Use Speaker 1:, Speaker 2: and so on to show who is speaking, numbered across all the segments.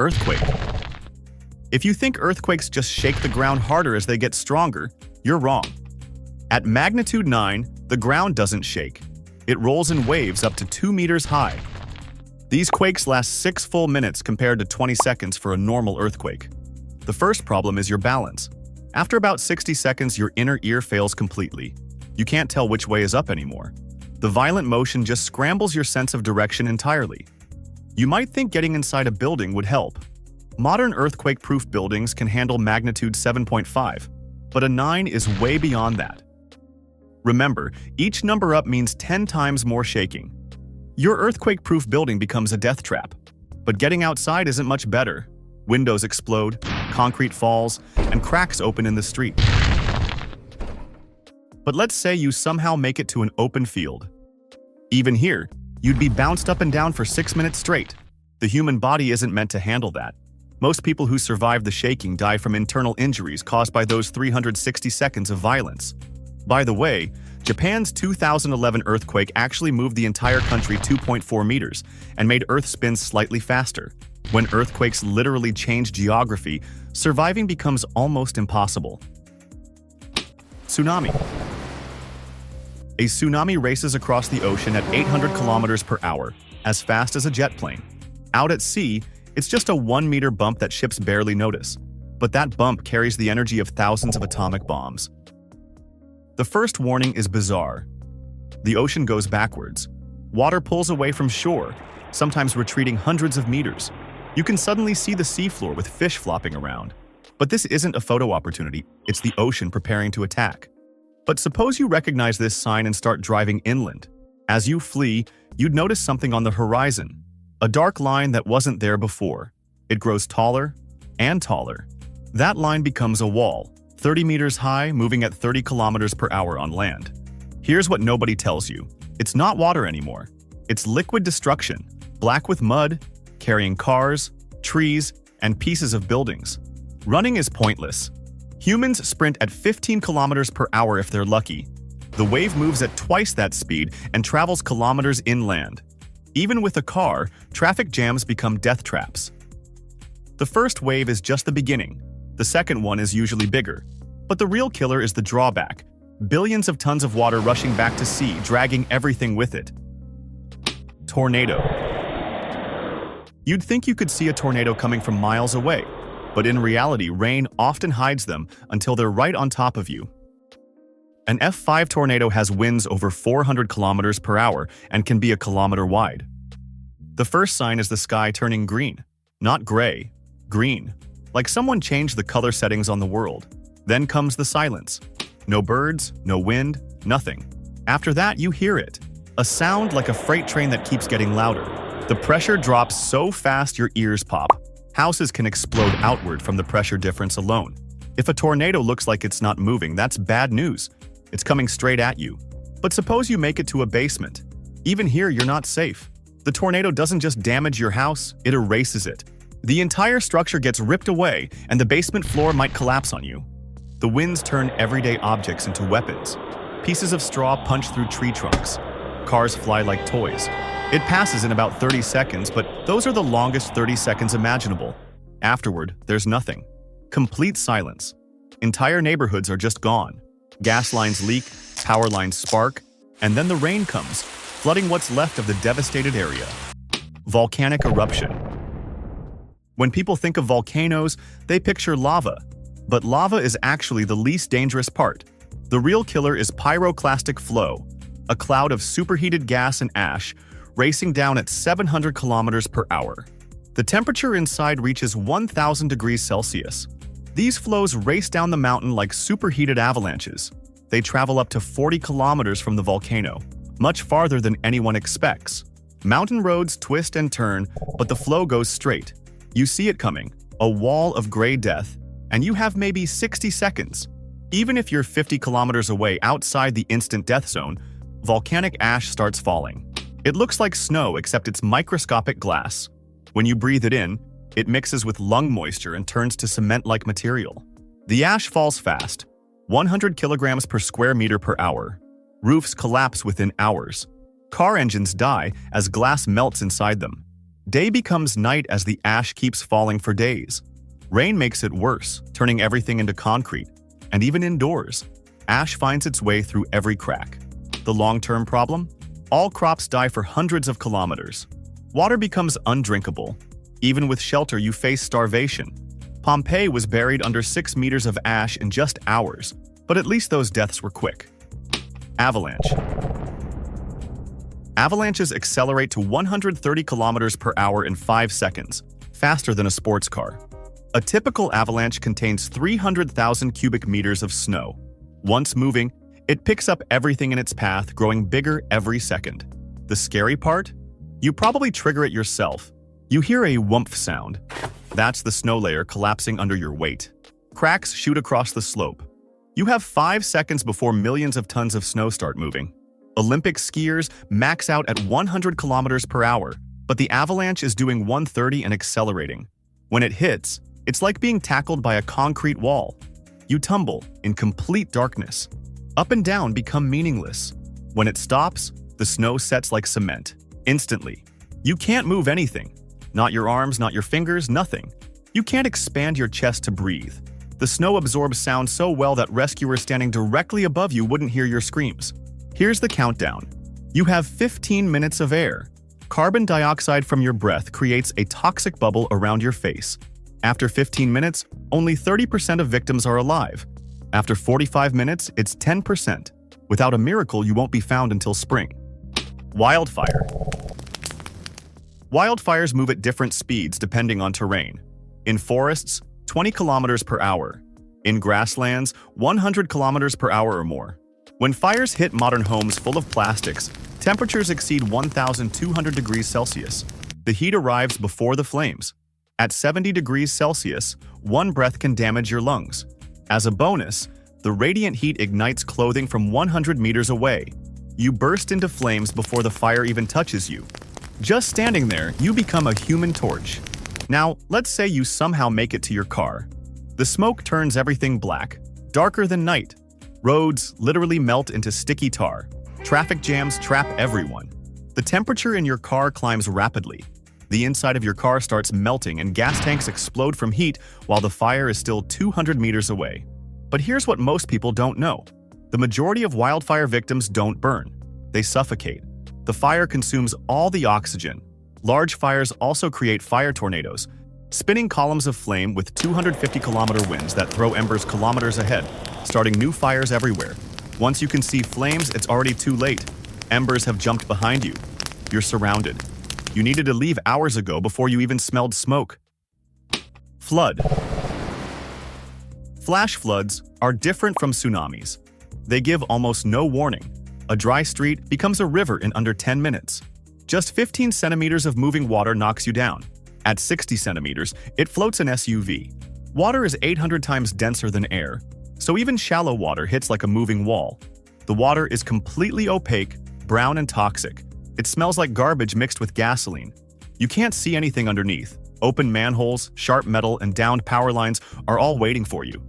Speaker 1: Earthquake. If you think earthquakes just shake the ground harder as they get stronger, you're wrong. At magnitude 9, the ground doesn't shake. It rolls in waves up to 2 meters high. These quakes last 6 full minutes compared to 20 seconds for a normal earthquake. The first problem is your balance. After about 60 seconds, your inner ear fails completely. You can't tell which way is up anymore. The violent motion just scrambles your sense of direction entirely. You might think getting inside a building would help. Modern earthquake-proof buildings can handle magnitude 7.5, but a 9 is way beyond that. Remember, each number up means 10 times more shaking. Your earthquake-proof building becomes a death trap. But getting outside isn't much better. Windows explode, concrete falls, and cracks open in the street. But let's say you somehow make it to an open field. Even here, you'd be bounced up and down for 6 minutes straight. The human body isn't meant to handle that. Most people who survive the shaking die from internal injuries caused by those 360 seconds of violence. By the way, Japan's 2011 earthquake actually moved the entire country 2.4 meters and made Earth spin slightly faster. When earthquakes literally change geography, surviving becomes almost impossible. Tsunami. A tsunami races across the ocean at 800 kilometers per hour, as fast as a jet plane. Out at sea, it's just a 1-meter bump that ships barely notice. But that bump carries the energy of thousands of atomic bombs. The first warning is bizarre. The ocean goes backwards. Water pulls away from shore, sometimes retreating hundreds of meters. You can suddenly see the seafloor with fish flopping around. But this isn't a photo opportunity, it's the ocean preparing to attack. But suppose you recognize this sign and start driving inland. As you flee, you'd notice something on the horizon. A dark line that wasn't there before. It grows taller and taller. That line becomes a wall, 30 meters high, moving at 30 kilometers per hour on land. Here's what nobody tells you. It's not water anymore. It's liquid destruction, black with mud, carrying cars, trees, and pieces of buildings. Running is pointless. Humans sprint at 15 kilometers per hour if they're lucky. The wave moves at twice that speed and travels kilometers inland. Even with a car, traffic jams become death traps. The first wave is just the beginning. The second one is usually bigger. But the real killer is the drawback. Billions of tons of water rushing back to sea, dragging everything with it. Tornado. You'd think you could see a tornado coming from miles away, but in reality, rain often hides them until they're right on top of you. An F5 tornado has winds over 400 kilometers per hour and can be a kilometer wide. The first sign is the sky turning green. Not gray, green. Like someone changed the color settings on the world. Then comes the silence. No birds, no wind, nothing. After that, you hear it. A sound like a freight train that keeps getting louder. The pressure drops so fast your ears pop. Houses can explode outward from the pressure difference alone. If a tornado looks like it's not moving, that's bad news. It's coming straight at you. But suppose you make it to a basement. Even here, you're not safe. The tornado doesn't just damage your house, it erases it. The entire structure gets ripped away, and the basement floor might collapse on you. The winds turn everyday objects into weapons. Pieces of straw punch through tree trunks. Cars fly like toys. It passes in about 30 seconds, but those are the longest 30 seconds imaginable. Afterward, there's nothing. Complete silence. Entire neighborhoods are just gone. Gas lines leak, power lines spark, and then the rain comes, flooding what's left of the devastated area. Volcanic eruption. When people think of volcanoes, they picture lava. But lava is actually the least dangerous part. The real killer is pyroclastic flow, a cloud of superheated gas and ash racing down at 700 kilometers per hour. The temperature inside reaches 1,000 degrees Celsius. These flows race down the mountain like superheated avalanches. They travel up to 40 kilometers from the volcano, much farther than anyone expects. Mountain roads twist and turn, but the flow goes straight. You see it coming, a wall of gray death, and you have maybe 60 seconds. Even if you're 50 kilometers away outside the instant death zone, volcanic ash starts falling. It looks like snow, except it's microscopic glass. When you breathe it in, it mixes with lung moisture and turns to cement-like material. The ash falls fast, 100 kilograms per square meter per hour. Roofs collapse within hours. Car engines die as glass melts inside them. Day becomes night as the ash keeps falling for days. Rain makes it worse, turning everything into concrete. And even indoors, ash finds its way through every crack. The long-term problem? All crops die for hundreds of kilometers. Water becomes undrinkable. Even with shelter, you face starvation. Pompeii was buried under 6 meters of ash in just hours, but at least those deaths were quick. Avalanche. Avalanches accelerate to 130 kilometers per hour in 5 seconds, faster than a sports car. A typical avalanche contains 300,000 cubic meters of snow. Once moving, it picks up everything in its path, growing bigger every second. The scary part? You probably trigger it yourself. You hear a whoomph sound. That's the snow layer collapsing under your weight. Cracks shoot across the slope. You have 5 seconds before millions of tons of snow start moving. Olympic skiers max out at 100 kilometers per hour, but the avalanche is doing 130 and accelerating. When it hits, it's like being tackled by a concrete wall. You tumble in complete darkness. Up and down become meaningless. When it stops, the snow sets like cement. Instantly. You can't move anything. Not your arms, not your fingers, nothing. You can't expand your chest to breathe. The snow absorbs sound so well that rescuers standing directly above you wouldn't hear your screams. Here's the countdown. You have 15 minutes of air. Carbon dioxide from your breath creates a toxic bubble around your face. After 15 minutes, only 30% of victims are alive. After 45 minutes, it's 10%. Without a miracle, you won't be found until spring. Wildfire. Wildfires move at different speeds depending on terrain. In forests, 20 kilometers per hour. In grasslands, 100 kilometers per hour or more. When fires hit modern homes full of plastics, temperatures exceed 1,200 degrees Celsius. The heat arrives before the flames. At 70 degrees Celsius, one breath can damage your lungs. As a bonus, the radiant heat ignites clothing from 100 meters away. You burst into flames before the fire even touches you. Just standing there, you become a human torch. Now, let's say you somehow make it to your car. The smoke turns everything black, darker than night. Roads literally melt into sticky tar. Traffic jams trap everyone. The temperature in your car climbs rapidly. The inside of your car starts melting and gas tanks explode from heat while the fire is still 200 meters away. But here's what most people don't know. The majority of wildfire victims don't burn. They suffocate. The fire consumes all the oxygen. Large fires also create fire tornadoes, spinning columns of flame with 250-kilometer winds that throw embers kilometers ahead, starting new fires everywhere. Once you can see flames, it's already too late. Embers have jumped behind you. You're surrounded. You needed to leave hours ago before you even smelled smoke. Flood. Flash floods are different from tsunamis. They give almost no warning. A dry street becomes a river in under 10 minutes. Just 15 centimeters of moving water knocks you down. At 60 centimeters, it floats an SUV. Water is 800 times denser than air, so even shallow water hits like a moving wall. The water is completely opaque, brown and toxic. It smells like garbage mixed with gasoline. You can't see anything underneath. Open manholes, sharp metal, and downed power lines are all waiting for you.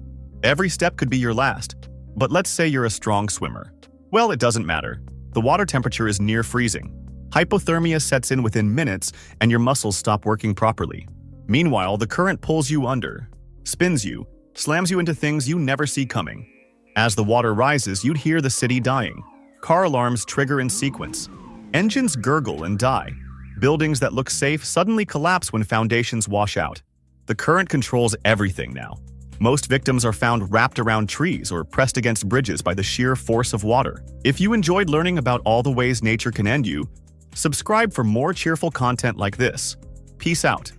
Speaker 1: Every step could be your last. But let's say you're a strong swimmer. Well, it doesn't matter. The water temperature is near freezing. Hypothermia sets in within minutes, and your muscles stop working properly. Meanwhile, the current pulls you under, spins you, slams you into things you never see coming. As the water rises, you'd hear the city dying. Car alarms trigger in sequence. Engines gurgle and die. Buildings that look safe suddenly collapse when foundations wash out. The current controls everything now. Most victims are found wrapped around trees or pressed against bridges by the sheer force of water. If you enjoyed learning about all the ways nature can end you, subscribe for more cheerful content like this. Peace out.